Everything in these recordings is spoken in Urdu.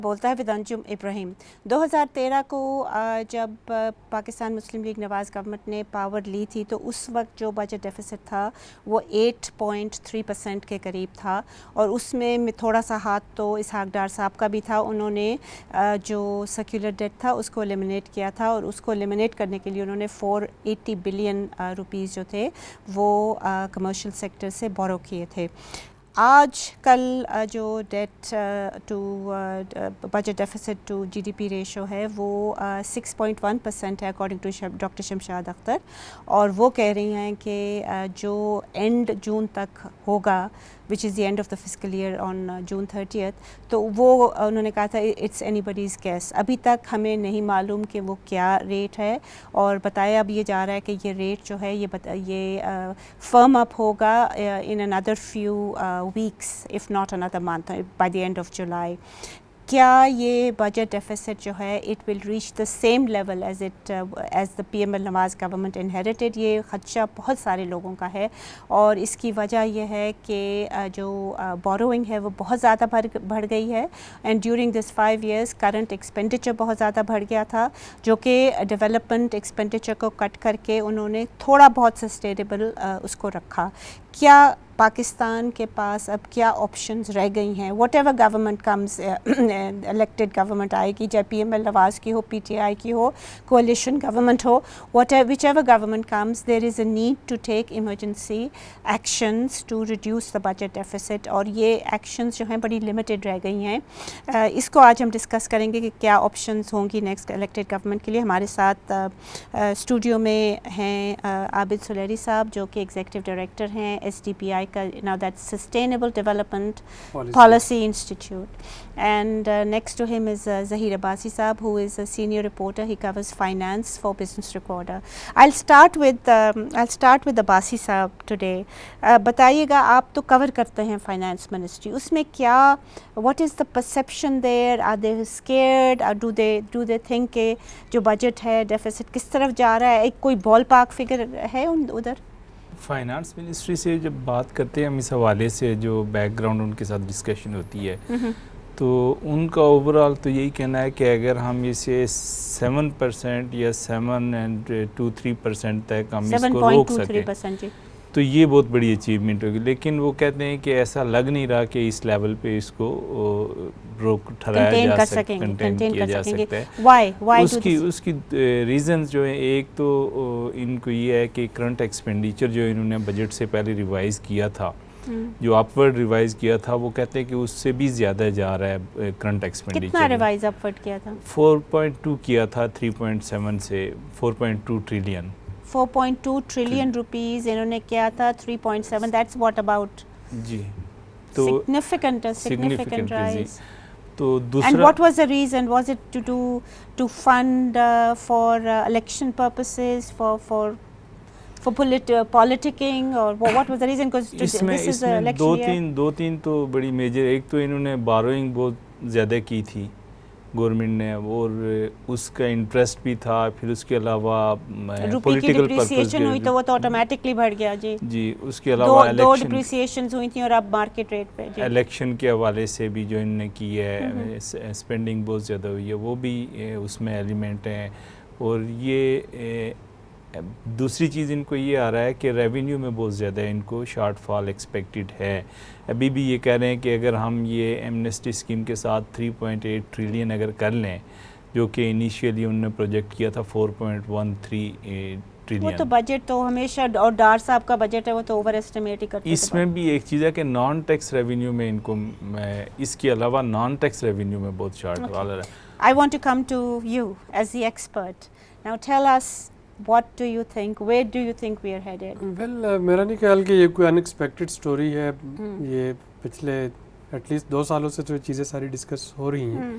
بولتا ہے ودانجم ابراہیم. 2013 کو جب پاکستان مسلم لیگ نواز گورنمنٹ نے پاور لی تھی تو اس وقت جو بجٹ ڈیفیسٹ تھا وہ 8.3% کے قریب تھا, اور اس میں تھوڑا سا ہاتھ تو اسحاق ڈار صاحب کا بھی تھا. انہوں نے جو سیکولر ڈیٹ تھا اس کو ایلیمنیٹ کیا تھا, اور اس کو ایلیمنیٹ کرنے کے لیے انہوں نے 480 بلین روپیز جو تھے وہ کمرشل سیکٹر سے بورو کیے تھے. آج کل جو debt to budget deficit to G D P ratio ہے وہ 6.1% ہے according to doctor Shamshad Akhtar, اور وہ کہہ رہی ہیں کہ جو اینڈ جون تک ہوگا which is the end of the fiscal year on June 30th, تو وہ انہوں نے کہا تھا it's anybody's guess. ابھی تک ہمیں نہیں معلوم کہ وہ کیا ریٹ ہے, اور بتایا اب یہ جا رہا ہے کہ یہ ریٹ جو ہے یہ firm up ہوگا in another few weeks if not another month by the end of July. کیا یہ بجٹ ڈیفیسٹ جو ہے it will reach the same level as the P M L Nawaz government inherited? یہ خدشہ بہت سارے لوگوں کا ہے, اور اس کی وجہ یہ ہے کہ جو بوروئنگ ہے وہ بہت زیادہ بڑھ گئی ہے, and during this 5 years current expenditure بہت زیادہ بڑھ گیا تھا, جو کہ ڈیولپمنٹ ایکسپینڈیچر کو کٹ کر کے انہوں نے تھوڑا بہت سسٹینیبل اس کو رکھا. کیا پاکستان کے پاس اب کیا آپشنز رہ گئی ہیں؟ What ever government comes, elected government آئے گی, چاہے پی ایم ایل نواز کی ہو, پی ٹی آئی کی ہو, کولیشن گورنمنٹ ہو, whichever government comes, there is a need to take emergency actions to reduce the budget deficit, اور یہ ایکشنز جو ہیں بڑی لمیٹڈ رہ گئی ہیں. اس کو آج ہم ڈسکس کریں گے کہ کیا آپشنز ہوں گی نیکسٹ الیکٹڈ گورنمنٹ کے لیے. ہمارے ساتھ اسٹوڈیو میں ہیں عابد سلیری صاحب جو کہ ایگزیکٹو ڈائریکٹر ہیں ایس ڈی پی آئی کا, now that's Sustainable Development Policy Institute, and next to him is Zahir Abbasi Saab, who is a senior reporter. He covers finance for Business Recorder. I'll start with Abbasi Saab today. بتائیے گا, آپ تو کور کرتے ہیں فائنانس منسٹری, اس میں کیا what is the perception there? Are they scared or do they think کہ جو بجٹ ہے ڈیفیسٹ کس طرف جا رہا ہے؟ ایک کوئی بال پارک فگر ہے ادھر؟ فائنانس منسٹری سے جب بات کرتے ہیں ہم اس حوالے سے, جو بیک گراؤنڈ ان کے ساتھ ڈسکشن ہوتی ہے, تو ان کا اوور آل تو یہی کہنا ہے کہ اگر ہم اسے 7% یا 7.23% تک ہم اس کو روک سکیں تو یہ بہت بڑی اچیومنٹ ہوگی. لیکن وہ کہتے ہیں کہ ایسا لگ نہیں رہا کہ اس لیول پہ اس کو ٹھہرایا جا سکتا ہے, کنٹین کیا جا سکتا ہے. اس کی ریزنز جو ہیں, ایک تو ان کو یہ ہے کہ کرنٹ ایکسپینڈیچر جو انہوں نے بجٹ سے پہلے ریوائز کیا تھا, جو اپورڈ ریوائز کیا تھا, وہ کہتے ہیں کہ اس سے بھی زیادہ جا رہا ہے کرنٹ ایکسپینڈیچر. کتنا ریوائز اپورڈ کیا تھا؟ 4.2 کیا تھا 3.7 سے 4.2 ٹریلین. 4.2 ٹریلین روپیز انہوں نے کیا تھا 3.7. That's what about? جی, تو significant rise. تو دوسرا, and what was the reason? Was it to fund for election purposes, for politicking, or what was the reason? Because this is an election year. دو تین تو بڑی میجر, ایک تو انہوں نے بوروئنگ بہت زیادہ کی تھی گورنمنٹ نے, اور اس کا انٹرسٹ بھی تھا, پھر اس کے علاوہ پولیٹیکل پرپز ہوئی تو وہ تو آٹومیٹکلی بڑھ گیا. جی, اس کے علاوہ دو ڈپریسیشنز ہوئی تھیں اور اب مارکیٹ ریٹ پہ الیکشن کے حوالے سے بھی جو انہوں نے کی ہے, اسپینڈنگ بہت زیادہ ہوئی ہے, وہ بھی اس میں ایلیمنٹ ہیں. اور یہ دوسری چیز ان کو یہ آ رہا ہے کہ ریونیو میں بہت زیادہ ان کو شارٹ فال ایکسپیکٹڈ ہے. ابھی بھی یہ کہہ رہے ہیں کہ اگر ہم یہ ایمنسٹی اسکیم کے ساتھ 3.8 ٹریلین اگر کر لیں, جو کہ انیشیلی انہوں نے پروجیکٹ کیا تھا 4.13 ٹریلین. وہ تو بجٹ تو ہمیشہ, اور ڈار صاحب کا بجٹ ہے وہ تو اوور ایسٹیمیٹ ہی کرتے ہیں. اس میں بھی ایک چیز ہے کہ نان ٹیکس ریونیو میں ان کو, اس کے علاوہ نان ٹیکس ریونیو میں بہت شارٹ فال ہے. I want to come to you as the expert. Now tell us, what do you think? Where do you think we are headed? Well, میرا نہیں خیال کہ یہ کوئی ان ایکسپیکٹڈ اسٹوری ہے. یہ پچھلے ایٹ لیسٹ 2 سالوں سے جو چیزیں ساری ڈسکس ہو رہی ہیں,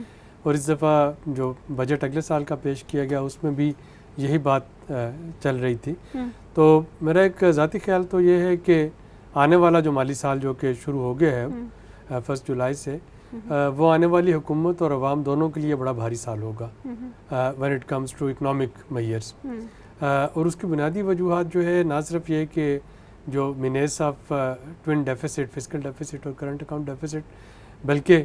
اور اس دفعہ جو بجٹ اگلے سال کا پیش کیا گیا اس میں بھی یہی بات چل رہی تھی. تو میرا ایک ذاتی خیال تو یہ ہے کہ آنے والا جو مالی سال جو کہ شروع ہو گیا ہے 1 جولائی سے, وہ آنے والی حکومت اور عوام دونوں کے لیے بڑا بھاری سال ہوگا when it comes to economic measures. اور اس کی بنیادی وجوہات جو ہے نہ صرف یہ کہ جو means of twin deficit, fiscal deficit اور کرنٹ اکاؤنٹ ڈیفیسٹ, بلکہ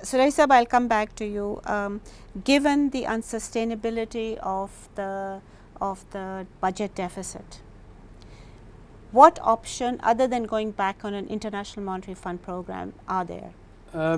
Sulayri Sahab, I'll come back to you. Given the unsustainability of the budget deficit, what option other than going back on an International Monetary Fund program are there?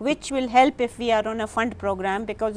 which will help if we are on a fund program because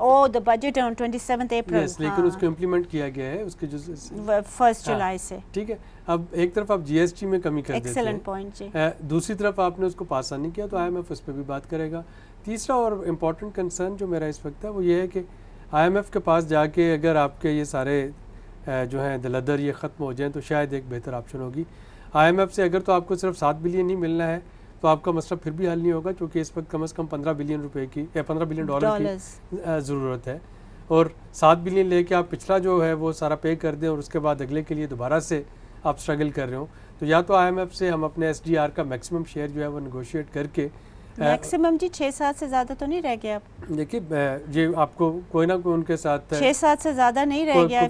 Oh, the budget on 27th April. Yes, لیکن اس کو امپلیمنٹ کیا گیا ہے اس کے جو 1st جولائی سے. ٹھیک ہے. اب ایک طرف آپ جی ایس ٹی میں کمی کر دیتے ہیں, ایکسلنٹ پوائنٹ جی. دوسری طرف آپ نے اس کو پاس نہیں کیا, تو آئی ایم ایف اس پہ بھی بات کرے گا. تیسرا اور امپورٹنٹ کنسرن جو میرا اس وقت ہے وہ یہ ہے کہ آئی ایم ایف کے پاس جا کے اگر آپ کے یہ سارے جو ہیں دلدر یہ ختم ہو جائیں تو شاید ایک بہتر آپشن ہوگی. آئی ایم ایف سے اگر تو آپ کو صرف 7 بلین نہیں ملنا ہے تو آپ کا مسئلہ پھر بھی حل نہیں ہوگا, کیونکہ اس وقت کم از کم 15 بلین روپے کی یا 15 بلین ڈالر کی ضرورت ہے, اور 7 بلین لے کے آپ پچھلا جو ہے وہ سارا پے کر دیں اور اس کے بعد اگلے کے لیے دوبارہ سے آپ اسٹرگل کر رہے ہوں. تو یا تو آئی ایم ایف سے ہم اپنے ایس ڈی آر کا میکسیمم شیئر جو ہے وہ نیگوشیٹ کر کے, میکسیمم جی 6-7 سے زیادہ تو نہیں رہ گیا. دیکھیے یہ آپ کو کوئی نہ کوئی ان کے ساتھ 6-7 سے زیادہ نہیں رہ گیا,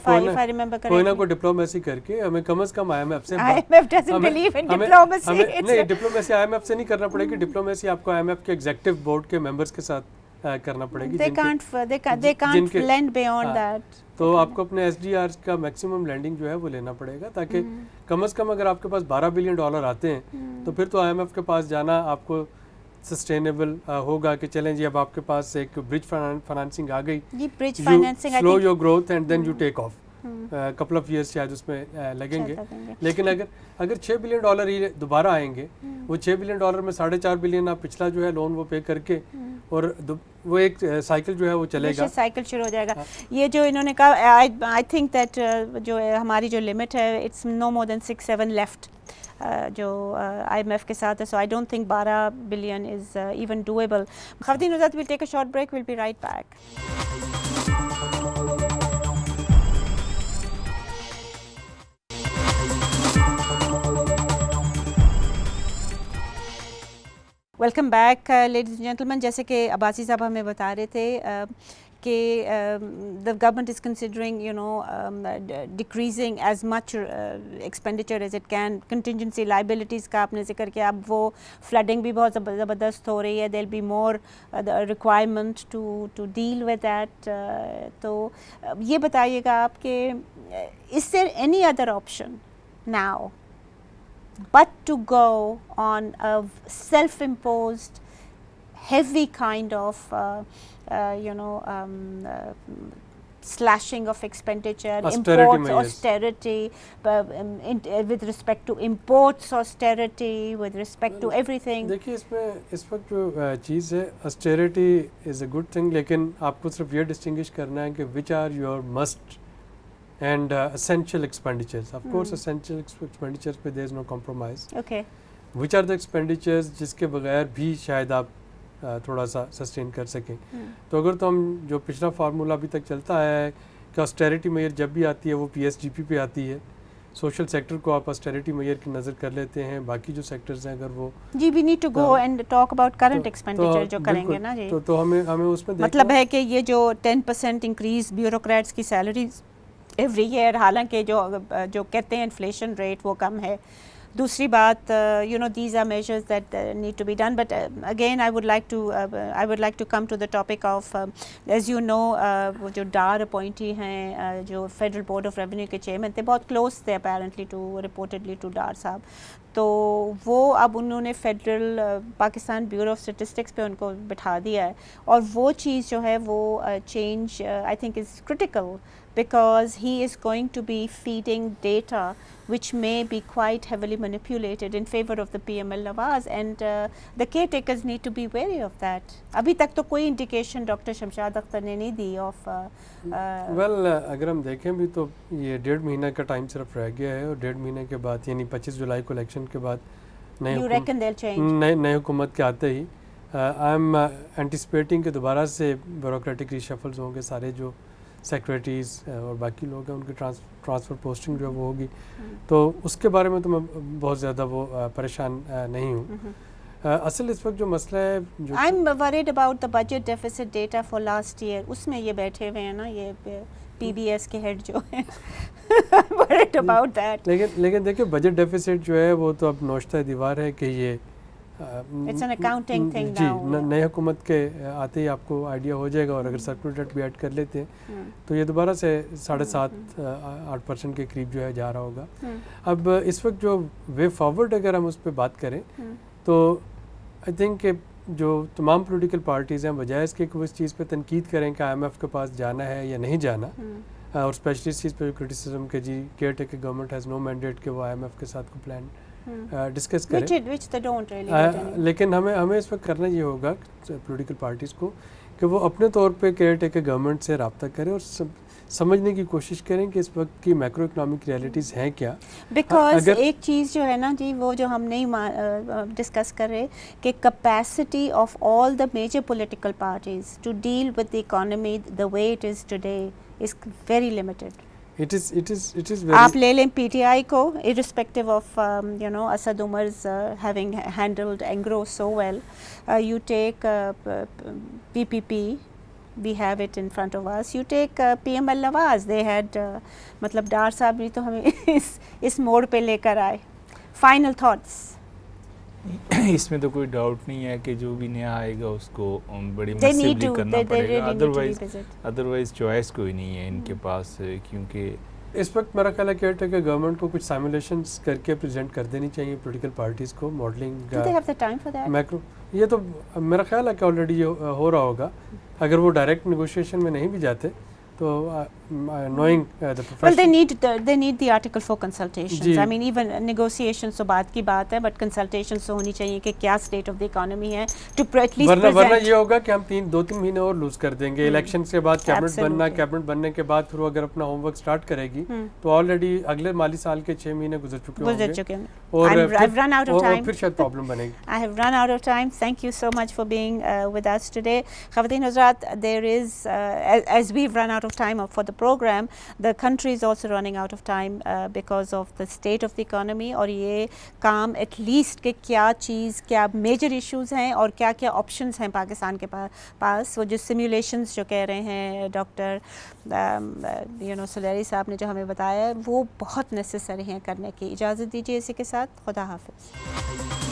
کوئی نہ کوئی ڈپلومیسی کر کے ہمیں کم از کم آئی ایم ایف سے نہیں, ڈپلومیسی آئی ایم ایف سے نہیں کرنا پڑے گی, ڈپلومیسی آپ کو آئی ایم ایف کے ایگزیکٹو بورڈ کے ممبرس کے ساتھ کرنا پڑے گی. تو آپ کو اپنے ایس ڈی آر کا میکسیمم لینڈنگ جو ہے وہ لینا پڑے گا, تاکہ کم از کم اگر آپ کے پاس 12 بلین ڈالر آتے ہیں تو پھر تو آئی ایم ایف کے پاس جانا آپ کو سسٹینیبل ہوگا کہ چلیں جی اب آپ کے پاس ایک برج فائنانسنگ آ گئی, slow your growth and then you take off, couple of years شاید اس میں لگیں گے. لیکن اگر 6 بلین ڈالر ہی دوبارہ آئیں گے, وہ 6 بلین ڈالر میں 4.5 بلین آپ پچھلا جو ہے لون وہ پے کر کے, اور وہ ایک سائیکل جو ہے وہ چلے گا, سائیکل شروع ہو جائے گا. یہ جو انہوں نے کہا, آئی تھنک دیٹ جو ہماری جو لمٹ ہے it's no more then 6-7 left جو آئی ایم ایف کے ساتھ ہے, so I don't think 12 billion is even doable. خواتین حضرات, we'll take a short break, we'll be right back. Welcome back ladies and gentlemen. جیسے کہ عباسی صاحب ہمیں بتا رہے تھے کہ the government is considering decreasing as much expenditure as it can. Contingency liabilities کا آپ نے ذکر کیا, اب وہ flooding بھی بہت زبردست ہو رہی ہے, there will be more requirement to deal with that. تو یہ بتائیے گا آپ کہ is there any other option now but to go on a self-imposed heavy kind of slashing of expenditure, imports austerity, with respect to imports austerity, with respect to everything. دیکھیے اس وقت جو چیز ہے austerity is a good thing, لیکن آپ کو صرف یہ ڈسٹنگش کرنا ہے کہ which are your must and essential expenditures. Of course essential expenditures پہ there is no compromise. Okay. which are the expenditures جس کے بغیر بھی شاید آپ تھوڑا سا سسٹین کر سکیں. تو اگر تو ہم جو پچھلا فارمولا ابھی تک چلتا ہے کہ آسٹیریٹی میئر جب بھی آتی ہے وہ پی ایس جی پی پہ آتی ہے, سوشل سیکٹر کو آپ آسٹیریٹی میئر کی نظر کر لیتے ہیں, باقی جو سیکٹرز ہیں اگر وہ جی we need to go and talk about current expenditure جو کریں گے نا جی, تو ہمیں اس میں مطلب ہے کہ یہ جو 10% انکریز بیوروکریٹس کی سیلریز ایوری ایئر, حالانکہ جو کہتے ہیں انفلیشن ریٹ وہ کم ہے. دوسری بات these are measures that need to be done, but again I would like to come to the topic of as you know وہ جو ڈار اپوائنٹی ہیں جو فیڈرل بورڈ آف ریونیو کے چیئرمین تھے, بہت کلوز تھے اپیرنٹلی reportedly to ڈار صاحب, تو وہ اب انہوں نے federal Pakistan bureau of statistics پہ ان کو بٹھا دیا ہے, اور وہ چیز جو ہے وہ change I think is critical because he is going to be feeding data which may be quite heavily manipulated in favor of the PML Nawaz, and the caretakers need to be wary of that. ابھی تک تو کوئی انڈیکیشن ڈاکٹر شمشاد اختر نے نہیں دی آف ویل اگر ہم دیکھیں بھی تو یہ 1.5 مہینہ کا ٹائم صرف رہ گیا ہے, اور 1.5 مہینے کے بعد یعنی 25 جولائی کو الیکشن کے بعد نئے حکومت کے آتے ہی آئی ایم اینٹیسپیٹنگ کہ دوبارہ سے بیوروکریٹک ریشفلز ہوں گے, سارے جو سیکریٹریز اور باقی لوگ ہیں ان کی ٹرانسفر پوسٹنگ جو ہے وہ ہوگی, تو اس کے بارے میں تو میں بہت زیادہ وہ پریشان نہیں ہوں. اصل اس وقت جو مسئلہ ہے جو I am worried about the budget deficit data for last year, اس میں یہ بیٹھے ہوئے ہیں نا یہ پی بی ایس کے ہیڈ جو ہیں ورڈ اباؤٹ دیٹ. لیکن دیکھیں بجٹ ڈیفیسٹ جو ہے وہ تو اب نوشتہ دیوار ہے کہ یہ It's an accounting thing G now. نئے حکومت کے آتے ہی آپ کو آئیڈیا ہو جائے گا, اور اگر سرکولیٹ بھی ایڈ کر لیتے ہیں تو یہ دوبارہ سے 7.5-8% کے قریب جو ہے جا رہا ہوگا. اب اس وقت جو وے فارورڈ اگر ہم اس پہ بات کریں تو آئی تھنک کہ جو تمام پولیٹیکل پارٹیز ہیں بجائے اس کے کہ وہ اس چیز پہ تنقید کریں کہ آئی ایم ایف کے پاس جانا ہے یا نہیں جانا، اور اسپیشلی اس چیز پہ کرٹیسزم کہ جی caretaker government has no mandate کہ وہ آئی ایم ایف کے ساتھ کوئی پلان ڈسکس کریں، لیکن ہمیں اس وقت کرنا یہ ہوگا پولیٹیکل پارٹیز کو کہ وہ اپنے طور پہ کیئر ٹیکر گورنمنٹ سے رابطہ کریں اور سمجھنے کی کوشش کریں کہ اس وقت کی میکرو اکنامک ریالٹیز ہیں کیا. بیکاز ایک چیز جو ہے نا جی وہ جو ہم نہیں ڈسکس کر رہے کہ capacity of all the major political parties to deal with the economy the way it is today is very limited. آپ لے لیں پی ٹی آئی کو irrespective of Asad Umar's having handled Engro so well, you take PPP, we have it in front of us. You take PM Al Nawaz, they had مطلب ڈار صاحب بھی تو ہمیں اس موڑ پہ لے کر آئے. Final thoughts. اس میں تو کوئی ڈاؤٹ نہیں ہے کہ جو بھی نیا آئے گا اس کو بڑی میسیولی کرنا پڑے گا، ادروائز چوائس کوئی نہیں ہے ان کے پاس، کیونکہ اس وقت میرا خیال ہے کیئر ٹیکر گورنمنٹ کو کچھ سیمولیشنز کر کے پریزنٹ کر دینی چاہیے پولیٹیکل پارٹیز کو، ماڈلنگ میکرو. یہ تو میرا خیال ہے کہ آلریڈی یہ ہو رہا ہوگا. اگر وہ ڈائریکٹ نیگوشیشن میں نہیں بھی جاتے تو knowing the profession. Well, they need the article for consultations. I mean even negotiations تو بات کی بات ہے but consultations تو ہونی چاہیے کہ کیا state of the economy ہے to at least present. ورنہ یہ ہوگا کہ ہم 2-3 مہینے اور لوز کر دیں گے. الیکشن کے بعد کیبنٹ بننے کے بعد پھر وہ اگر اپنا ہوم ورک سٹارٹ کرے گی تو آلریڈی اگلے مالی سال کے 6 مہینے گزر چکے ہیں اور پھر شاید پرابلم بنے گی. I have run out of time. Thank you so much for being with us today. خواتین حضرات, there is as we've run out of time for the program, the country is also running out of time because of the state of the economy. اور یہ کام at least کہ کیا چیز, کیا میجر ایشوز ہیں اور کیا کیا آپشنز ہیں پاکستان کے پاس, وہ جو سیمیولیشنز جو کہہ رہے ہیں ڈاکٹر سلیری صاحب نے جو ہمیں بتایا ہے وہ بہت نیسیسری ہیں کرنے کی. اجازت دیجیے اسی کے ساتھ, خدا حافظ.